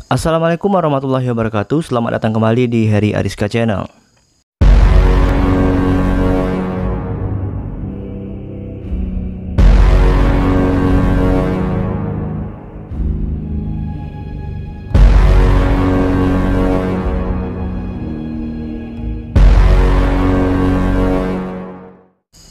Assalamualaikum warahmatullahi wabarakatuh. Selamat datang kembali di Heri Ariska Channel.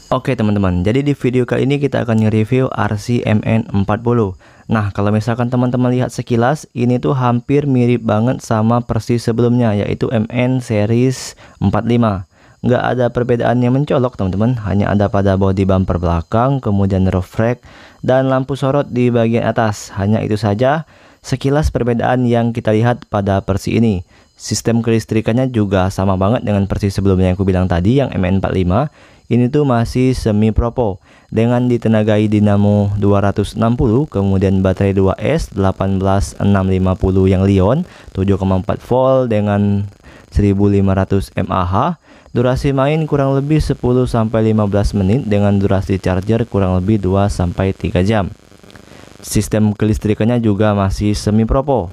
Oke teman-teman, jadi di video kali ini kita akan nge-review RC MN40. Nah, kalau misalkan teman-teman lihat sekilas, ini tuh hampir mirip banget sama persis sebelumnya, yaitu MN series 45. Nggak ada perbedaan yang mencolok teman-teman, hanya ada pada bodi bumper belakang, kemudian roof rack, dan lampu sorot di bagian atas. Hanya itu saja sekilas perbedaan yang kita lihat pada Persi ini. Sistem kelistrikannya juga sama banget dengan Persi sebelumnya yang aku bilang tadi, yang MN45. Ini tuh masih semi propo dengan ditenagai dinamo 260, kemudian baterai 2S 18650 yang Li-ion 7,4 volt dengan 1500 mAh. Durasi main kurang lebih 10-15 menit dengan durasi charger kurang lebih 2-3 jam. Sistem kelistrikannya juga masih semi propo.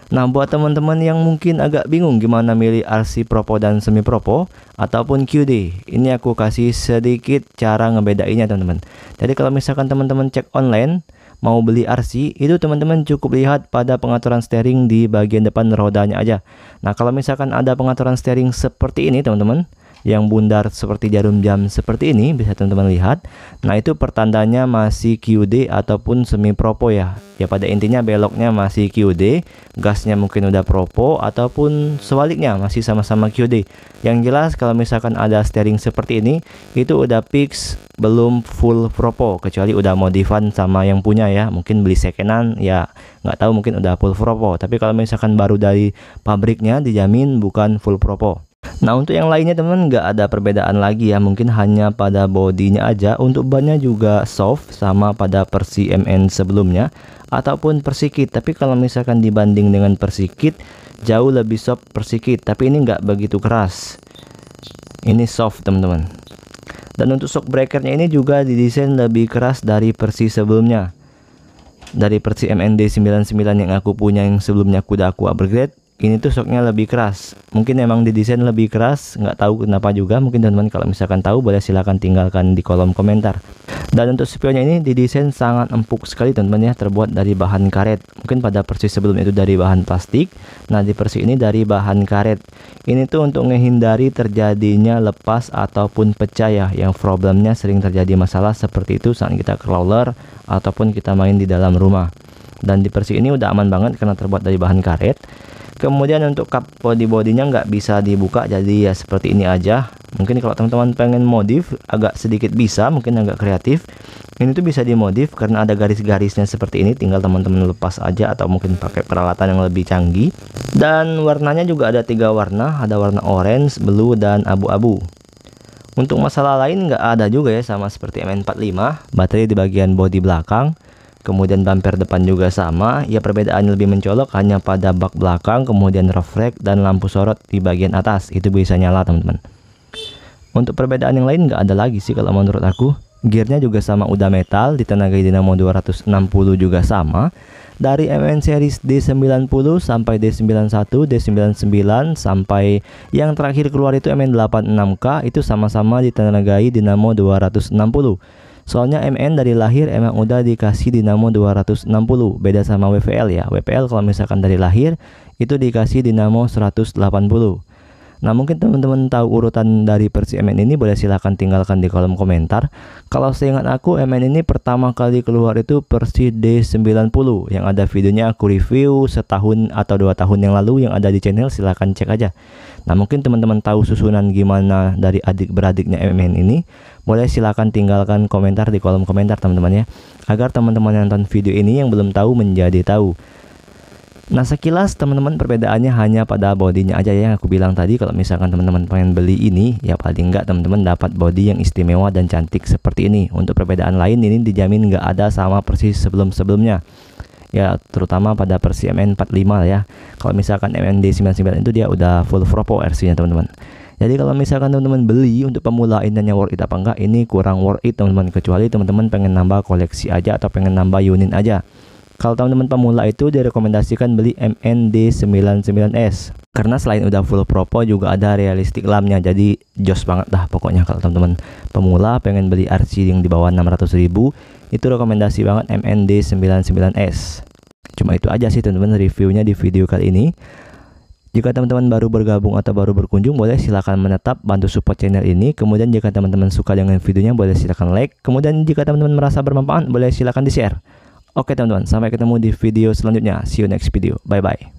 Nah, buat teman-teman yang mungkin agak bingung gimana milih RC Propo dan Semi Propo ataupun QD, ini aku kasih sedikit cara ngebedainnya teman-teman. Jadi kalau misalkan teman-teman cek online mau beli RC, itu teman-teman cukup lihat pada pengaturan steering di bagian depan rodanya aja. Nah, kalau misalkan ada pengaturan steering seperti ini teman-teman, yang bundar seperti jarum jam seperti ini, bisa teman-teman lihat. Nah, itu pertandanya masih QD ataupun semi propo ya. Ya pada intinya beloknya masih QD, gasnya mungkin udah propo ataupun sebaliknya masih sama-sama QD. Yang jelas kalau misalkan ada steering seperti ini, itu udah fix belum full propo, kecuali udah modifan sama yang punya ya. Mungkin beli secondan ya, nggak tahu, mungkin udah full propo. Tapi kalau misalkan baru dari pabriknya dijamin bukan full propo. Nah, untuk yang lainnya teman nggak ada perbedaan lagi ya, mungkin hanya pada bodinya aja. Untuk bannya juga soft sama pada Persi MN sebelumnya ataupun Persi Kit. Tapi kalau misalkan dibanding dengan Persi Kit, jauh lebih soft Persi Kit, tapi ini nggak begitu keras. Ini soft teman-teman. Dan untuk shock breakernya ini juga didesain lebih keras dari Persi sebelumnya. Dari Persi MND99 yang aku punya yang sebelumnya udah aku upgrade, ini tuh shocknya lebih keras. Mungkin emang didesain lebih keras, nggak tahu kenapa juga. Mungkin teman-teman kalau misalkan tahu boleh silahkan tinggalkan di kolom komentar. Dan untuk spionnya ini didesain sangat empuk sekali teman-teman ya, terbuat dari bahan karet. Mungkin pada Persi sebelum itu dari bahan plastik, nah di Persi ini dari bahan karet. Ini tuh untuk menghindari terjadinya lepas ataupun pecah ya, yang problemnya sering terjadi masalah seperti itu saat kita crawler ataupun kita main di dalam rumah. Dan di Persi ini udah aman banget karena terbuat dari bahan karet. Kemudian untuk kap bodinya nggak bisa dibuka, jadi ya seperti ini aja. Mungkin kalau teman-teman pengen modif agak sedikit bisa, mungkin agak kreatif, ini tuh bisa dimodif karena ada garis-garisnya seperti ini. Tinggal teman-teman lepas aja atau mungkin pakai peralatan yang lebih canggih. Dan warnanya juga ada 3 warna, ada warna orange, blue, dan abu-abu. Untuk masalah lain nggak ada juga ya, sama seperti MN45. Baterai di bagian bodi belakang, kemudian bumper depan juga sama ya. Perbedaannya lebih mencolok hanya pada bak belakang, kemudian roof rack, dan lampu sorot di bagian atas itu bisa nyala teman-teman. Untuk perbedaan yang lain nggak ada lagi sih kalau menurut aku. Gearnya juga sama, udah metal, ditenagai dinamo 260 juga sama. Dari MN series D90 sampai D91, D99 sampai yang terakhir keluar itu MN86K, itu sama-sama ditenagai dinamo 260. Soalnya MN dari lahir emang udah dikasih dinamo 260, beda sama WVL ya. WVL kalau misalkan dari lahir itu dikasih dinamo 180. Nah, mungkin teman-teman tahu urutan dari Persi MN ini, boleh silahkan tinggalkan di kolom komentar. Kalau seingat aku MN ini pertama kali keluar itu Persi D90 yang ada videonya aku review setahun atau 2 tahun yang lalu yang ada di channel, silahkan cek aja. Nah, mungkin teman-teman tahu susunan gimana dari adik-beradiknya MN ini, boleh silahkan tinggalkan komentar di kolom komentar teman-teman ya, agar teman-teman yang nonton video ini yang belum tahu menjadi tahu. Nah, sekilas teman-teman perbedaannya hanya pada bodinya aja ya, yang aku bilang tadi. Kalau misalkan teman-teman pengen beli ini ya, paling enggak teman-teman dapat bodi yang istimewa dan cantik seperti ini. Untuk perbedaan lain ini dijamin nggak ada sama persis sebelum-sebelumnya ya, terutama pada Persi MN45 ya. Kalau misalkan MND99 itu dia udah full propo RC nya teman-teman. Jadi kalau misalkan teman-teman beli untuk pemula inanya worth it apa enggak, ini kurang worth it teman-teman, kecuali teman-teman pengen nambah koleksi aja atau pengen nambah unit aja. Kalau teman-teman pemula itu direkomendasikan beli MND99S. Karena selain udah full propo juga ada realistic lampnya, jadi jos banget dah pokoknya. Kalau teman-teman pemula pengen beli RC yang di bawah 600.000, itu rekomendasi banget MND99S. Cuma itu aja sih teman-teman reviewnya di video kali ini. Jika teman-teman baru bergabung atau baru berkunjung, boleh silakan menetap, bantu support channel ini. Kemudian jika teman-teman suka dengan videonya, boleh silakan like. Kemudian jika teman-teman merasa bermanfaat, boleh silakan di share. Oke teman-teman, sampai ketemu di video selanjutnya. See you next video. Bye-bye.